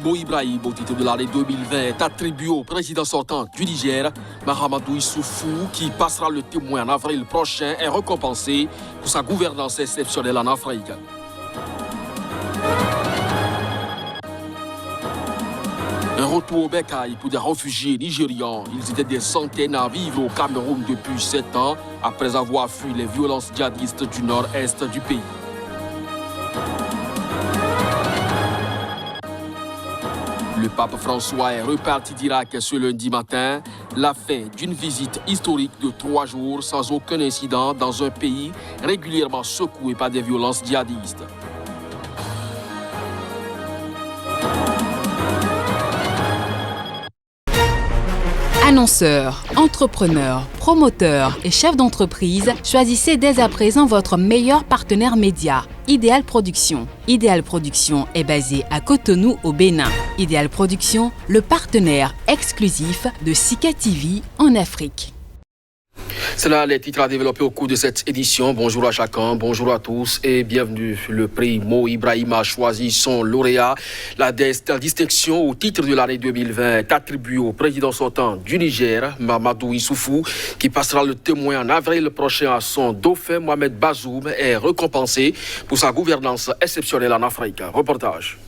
Mo Ibrahim, au titre de l'année 2020, est attribué au président sortant du Niger, Mahamadou Issoufou, qui passera le témoin en avril prochain, est récompensé pour sa gouvernance exceptionnelle en Afrique. Un retour au bécail pour des réfugiés nigérians. Ils étaient des centaines à vivre au Cameroun depuis 7 ans, après avoir fui les violences djihadistes du nord-est du pays. Le pape François est reparti d'Irak ce lundi matin, la fin d'une visite historique de 3 jours sans aucun incident dans un pays régulièrement secoué par des violences djihadistes. Annonceurs, entrepreneurs, promoteurs et chefs d'entreprise, choisissez dès à présent votre meilleur partenaire média, Idéal Production. Idéal Production est basé à Cotonou au Bénin. Idéal Production, le partenaire exclusif de Sika TV en Afrique. C'est là les titres à développer au cours de cette édition. Bonjour à chacun, bonjour à tous et bienvenue. Le prix Mo Ibrahim a choisi son lauréat. La distinction au titre de l'année 2020 est attribuée au président sortant du Niger, Mahamadou Issoufou, qui passera le témoin en avril prochain à son dauphin Mohamed Bazoum, est récompensé pour sa gouvernance exceptionnelle en Afrique. Reportage.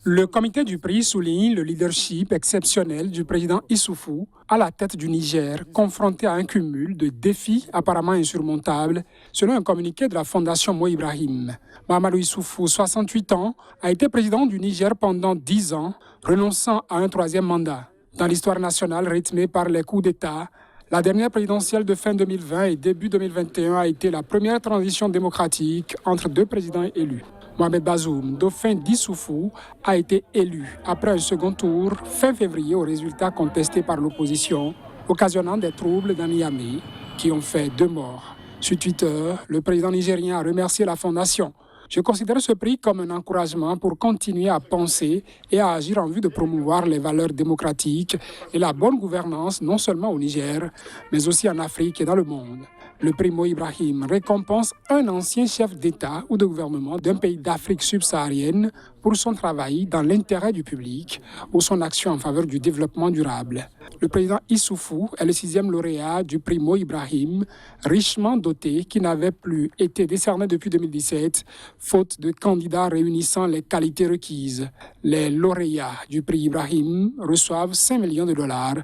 Le comité du prix souligne le leadership exceptionnel du président Issoufou à la tête du Niger, confronté à un cumul de défis apparemment insurmontables, selon un communiqué de la Fondation Mo Ibrahim. Mahamadou Issoufou, 68 ans, a été président du Niger pendant 10 ans, renonçant à un 3e mandat. Dans l'histoire nationale rythmée par les coups d'État, la dernière présidentielle de fin 2020 et début 2021 a été la première transition démocratique entre 2 présidents élus. Mohamed Bazoum, dauphin d'Issoufou, a été élu après un second tour fin février aux résultats contestés par l'opposition, occasionnant des troubles dans Niamey qui ont fait 2 morts. Sur Twitter, le président nigérien a remercié la Fondation. Je considère ce prix comme un encouragement pour continuer à penser et à agir en vue de promouvoir les valeurs démocratiques et la bonne gouvernance non seulement au Niger, mais aussi en Afrique et dans le monde. Le prix Mo Ibrahim récompense un ancien chef d'État ou de gouvernement d'un pays d'Afrique subsaharienne pour son travail dans l'intérêt du public ou son action en faveur du développement durable. Le président Issoufou est le 6e lauréat du prix Mo Ibrahim, richement doté, qui n'avait plus été décerné depuis 2017, faute de candidats réunissant les qualités requises. Les lauréats du prix Ibrahim reçoivent 5 millions de dollars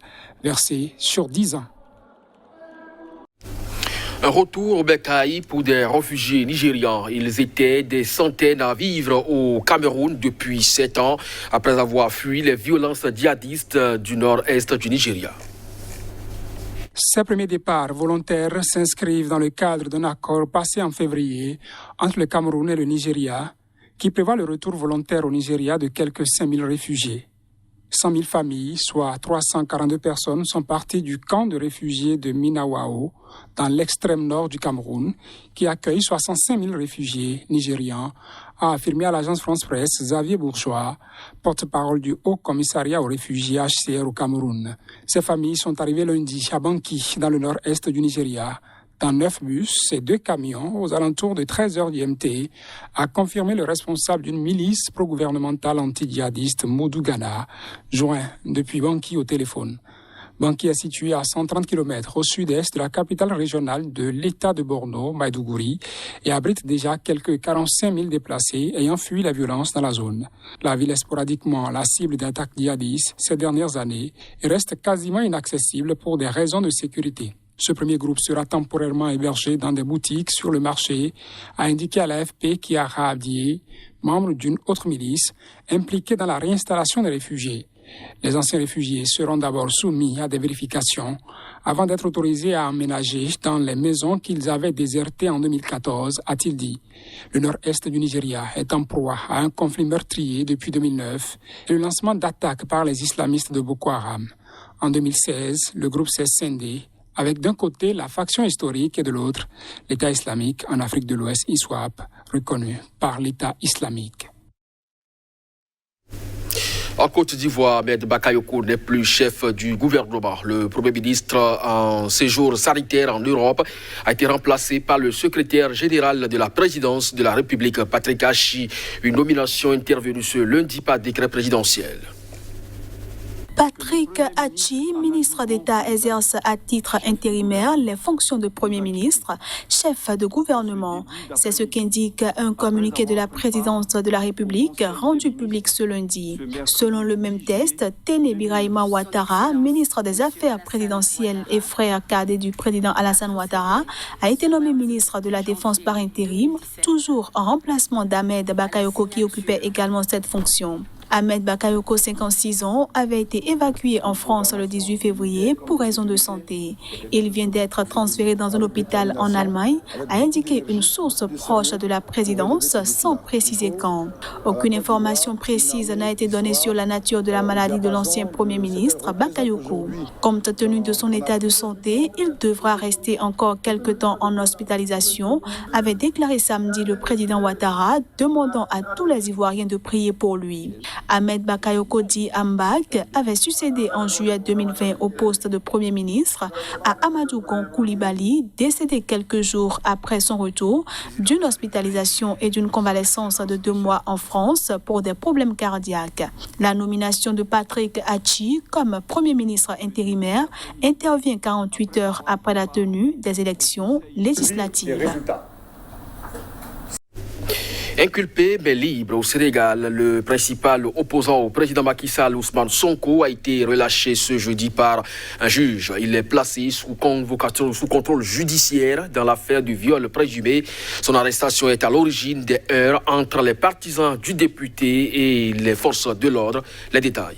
versés sur 10 ans. Un retour au bécail pour des réfugiés nigérians. Ils étaient des centaines à vivre au Cameroun depuis 7 ans, après avoir fui les violences djihadistes du nord-est du Nigeria. Ces premiers départs volontaires s'inscrivent dans le cadre d'un accord passé en février entre le Cameroun et le Nigeria, qui prévoit le retour volontaire au Nigeria de quelques 5 000 réfugiés. 100 000 familles, soit 342 personnes, sont parties du camp de réfugiés de Minawao, dans l'extrême nord du Cameroun, qui accueille 65 000 réfugiés nigérians, a affirmé à l'agence France-Presse Xavier Bourgeois, porte-parole du Haut Commissariat aux réfugiés HCR au Cameroun. Ces familles sont arrivées lundi à Banki, dans le nord-est du Nigeria, dans 9 bus et 2 camions aux alentours de 13h GMT, a confirmé le responsable d'une milice pro-gouvernementale anti-djihadiste, Modou Gana, joint depuis Banki au téléphone. Banki est situé à 130 km au sud-est de la capitale régionale de l'État de Borno, Maïdougouri, et abrite déjà quelques 45 000 déplacés ayant fui la violence dans la zone. La ville est sporadiquement la cible d'attaques djihadistes ces dernières années et reste quasiment inaccessible pour des raisons de sécurité. Ce premier groupe sera temporairement hébergé dans des boutiques sur le marché, a indiqué à l'AFP Kiara Abdié, membre d'une autre milice, impliquée dans la réinstallation des réfugiés. Les anciens réfugiés seront d'abord soumis à des vérifications avant d'être autorisés à emménager dans les maisons qu'ils avaient désertées en 2014, a-t-il dit. Le nord-est du Nigeria est en proie à un conflit meurtrier depuis 2009 et le lancement d'attaques par les islamistes de Boko Haram. En 2016, le groupe s'est scindé avec d'un côté la faction historique et de l'autre l'État islamique en Afrique de l'Ouest, ISWAP, reconnu par l'État islamique. En Côte d'Ivoire, Ahmed Bakayoko n'est plus chef du gouvernement. Le Premier ministre en séjour sanitaire en Europe a été remplacé par le secrétaire général de la présidence de la République, Patrick Achi. Une nomination intervenue ce lundi par décret présidentiel. Patrick Achi, ministre d'État, exerce à titre intérimaire les fonctions de Premier ministre, chef de gouvernement. C'est ce qu'indique un communiqué de la présidence de la République rendu public ce lundi. Selon le même texte, Téné Birahima Ouattara, ministre des Affaires présidentielles et frère cadet du président Alassane Ouattara, a été nommé ministre de la Défense par intérim, toujours en remplacement d'Ahmed Bakayoko qui occupait également cette fonction. Ahmed Bakayoko, 56 ans, avait été évacué en France le 18 février pour raison de santé. Il vient d'être transféré dans un hôpital en Allemagne, a indiqué une source proche de la présidence sans préciser quand. Aucune information précise n'a été donnée sur la nature de la maladie de l'ancien Premier ministre Bakayoko. Compte tenu de son état de santé, il devra rester encore quelque temps en hospitalisation, avait déclaré samedi le président Ouattara, demandant à tous les Ivoiriens de prier pour lui. Ahmed Bakayoko dit Ambak avait succédé en juillet 2020 au poste de Premier ministre à Amadou Gon Coulibaly, décédé quelques jours après son retour d'une hospitalisation et d'une convalescence de 2 mois en France pour des problèmes cardiaques. La nomination de Patrick Achi comme Premier ministre intérimaire intervient 48 heures après la tenue des élections législatives. Inculpé mais libre au Sénégal, le principal opposant au président Macky Sall, Ousmane Sonko, a été relâché ce jeudi par un juge. Il est placé sous contrôle judiciaire dans l'affaire du viol présumé. Son arrestation est à l'origine des heurts entre les partisans du député et les forces de l'ordre. Les détails.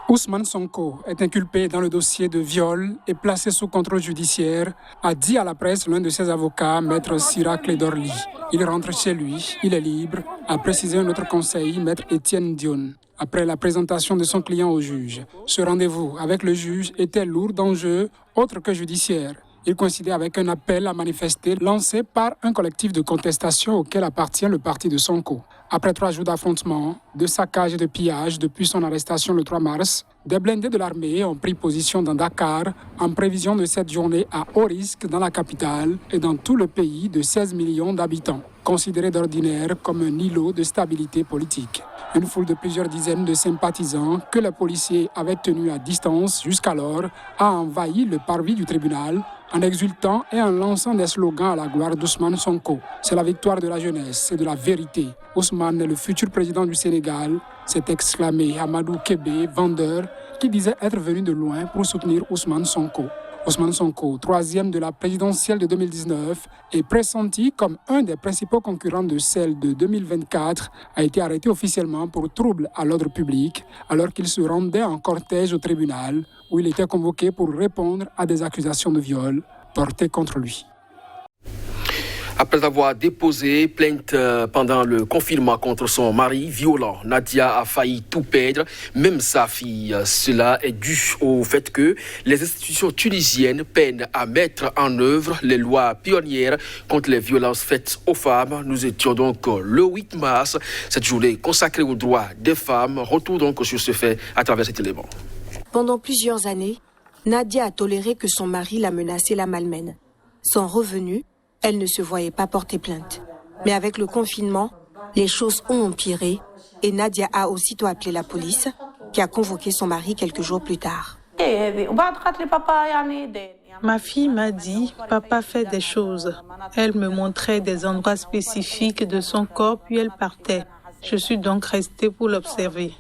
Ousmane Sonko est inculpé dans le dossier de viol et placé sous contrôle judiciaire, a dit à la presse l'un de ses avocats, maître Sira Clédorli. Il rentre chez lui, il est libre, a précisé un autre conseil, maître Étienne Dion, après la présentation de son client au juge. Ce rendez-vous avec le juge était lourd d'enjeux autres que judiciaires. Il coïncidait avec un appel à manifester lancé par un collectif de contestation auquel appartient le parti de Sonko. Après 3 jours d'affrontements, de saccages et de pillages depuis son arrestation le 3 mars, des blindés de l'armée ont pris position dans Dakar en prévision de cette journée à haut risque dans la capitale et dans tout le pays de 16 millions d'habitants, considéré d'ordinaire comme un îlot de stabilité politique. Une foule de plusieurs dizaines de sympathisants que les policiers avaient tenus à distance jusqu'alors a envahi le parvis du tribunal en exultant et en lançant des slogans à la gloire d'Ousmane Sonko. C'est la victoire de la jeunesse et de la vérité. Ousmane est le futur président du Sénégal, s'est exclamé Amadou Kébé, vendeur, qui disait être venu de loin pour soutenir Ousmane Sonko. Ousmane Sonko, 3e de la présidentielle de 2019, est pressenti comme un des principaux concurrents de celle de 2024, a été arrêté officiellement pour trouble à l'ordre public alors qu'il se rendait en cortège au tribunal où il était convoqué pour répondre à des accusations de viol portées contre lui. Après avoir déposé plainte pendant le confinement contre son mari violent, Nadia a failli tout perdre, même sa fille. Cela est dû au fait que les institutions tunisiennes peinent à mettre en œuvre les lois pionnières contre les violences faites aux femmes. Nous étions donc le 8 mars, cette journée consacrée aux droits des femmes. Retour donc sur ce fait à travers cet élément. Pendant plusieurs années, Nadia a toléré que son mari la menace et la malmène. Sans revenu, elle ne se voyait pas porter plainte. Mais avec le confinement, les choses ont empiré et Nadia a aussitôt appelé la police qui a convoqué son mari quelques jours plus tard. Ma fille m'a dit, papa fait des choses. Elle me montrait des endroits spécifiques de son corps puis elle partait. Je suis donc restée pour l'observer.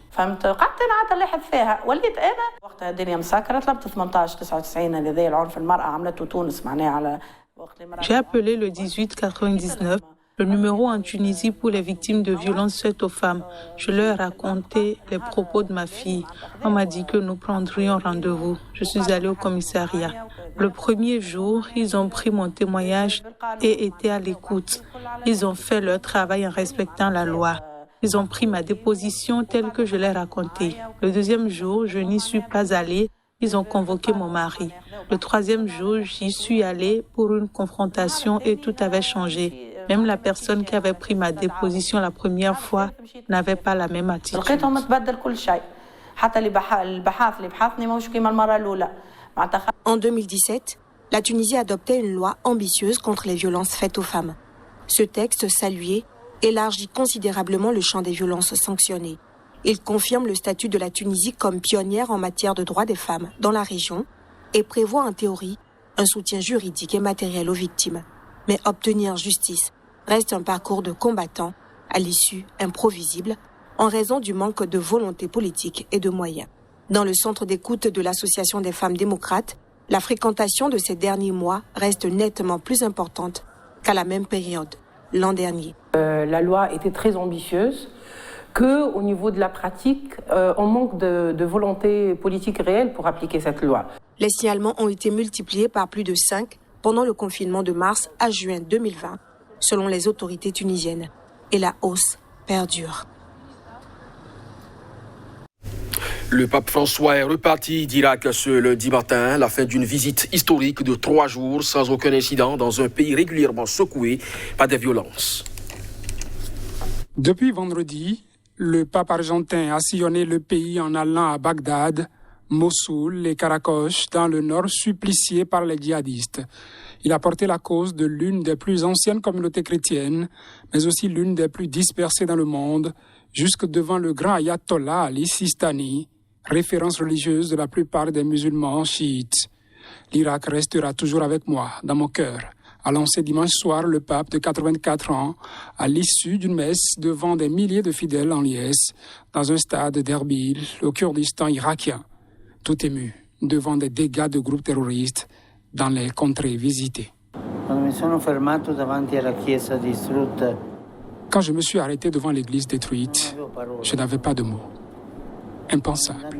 J'ai appelé le 1899, le numéro en Tunisie pour les victimes de violences faites aux femmes. Je leur ai raconté les propos de ma fille. On m'a dit que nous prendrions rendez-vous. Je suis allée au commissariat. Le premier jour, ils ont pris mon témoignage et étaient à l'écoute. Ils ont fait leur travail en respectant la loi. Ils ont pris ma déposition telle que je l'ai racontée. Le deuxième jour, je n'y suis pas allée. Ils ont convoqué mon mari. Le troisième jour, j'y suis allée pour une confrontation et tout avait changé. Même la personne qui avait pris ma déposition la première fois n'avait pas la même attitude. En 2017, la Tunisie adoptait une loi ambitieuse contre les violences faites aux femmes. Ce texte, salué, élargit considérablement le champ des violences sanctionnées. Il confirme le statut de la Tunisie comme pionnière en matière de droits des femmes dans la région et prévoit en théorie un soutien juridique et matériel aux victimes. Mais obtenir justice reste un parcours de combattant, à l'issue improvisible, en raison du manque de volonté politique et de moyens. Dans le centre d'écoute de l'Association des femmes démocrates, la fréquentation de ces derniers mois reste nettement plus importante qu'à la même période, l'an dernier. La loi était très ambitieuse, qu'au niveau de la pratique, on manque de volonté politique réelle pour appliquer cette loi. Les signalements ont été multipliés par plus de 5 pendant le confinement de mars à juin 2020, selon les autorités tunisiennes. Et la hausse perdure. Le pape François est reparti d'Irak ce lundi matin, la fin d'une visite historique de 3 jours sans aucun incident dans un pays régulièrement secoué par des violences. Depuis vendredi, le pape argentin a sillonné le pays en allant à Bagdad, Mossoul et Karakosh, dans le nord supplicié par les djihadistes. Il a porté la cause de l'une des plus anciennes communautés chrétiennes, mais aussi l'une des plus dispersées dans le monde, jusque devant le grand ayatollah Ali Sistani, référence religieuse de la plupart des musulmans chiites. L'Irak restera toujours avec moi, dans mon cœur, a lancé dimanche soir le pape de 84 ans à l'issue d'une messe devant des milliers de fidèles en liesse dans un stade d'Erbil, au Kurdistan irakien, tout ému devant des dégâts de groupes terroristes dans les contrées visitées. Quand je me suis arrêté devant l'église détruite, je n'avais pas de mots. Impensable.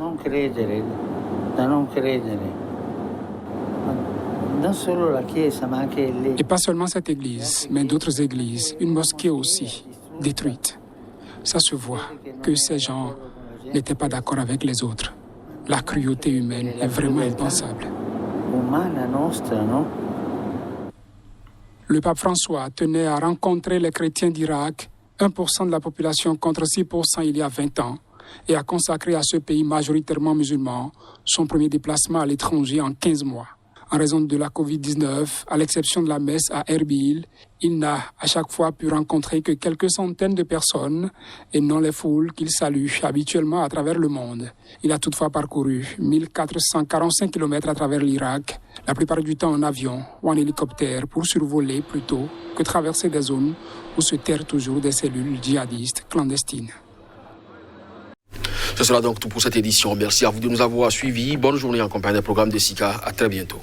Et pas seulement cette église, mais d'autres églises, une mosquée aussi, détruite. Ça se voit que ces gens n'étaient pas d'accord avec les autres. La cruauté humaine est vraiment impensable. Le pape François tenait à rencontrer les chrétiens d'Irak, 1% de la population contre 6% il y a 20 ans, et a consacré à ce pays majoritairement musulman son premier déplacement à l'étranger en 15 mois. En raison de la Covid-19, à l'exception de la messe à Erbil, il n'a à chaque fois pu rencontrer que quelques centaines de personnes et non les foules qu'il salue habituellement à travers le monde. Il a toutefois parcouru 1445 km à travers l'Irak, la plupart du temps en avion ou en hélicoptère pour survoler plutôt que traverser des zones où se terrent toujours des cellules djihadistes clandestines. Ce sera donc tout pour cette édition. Merci à vous de nous avoir suivis. Bonne journée en compagnie des programmes de SICA. À très bientôt.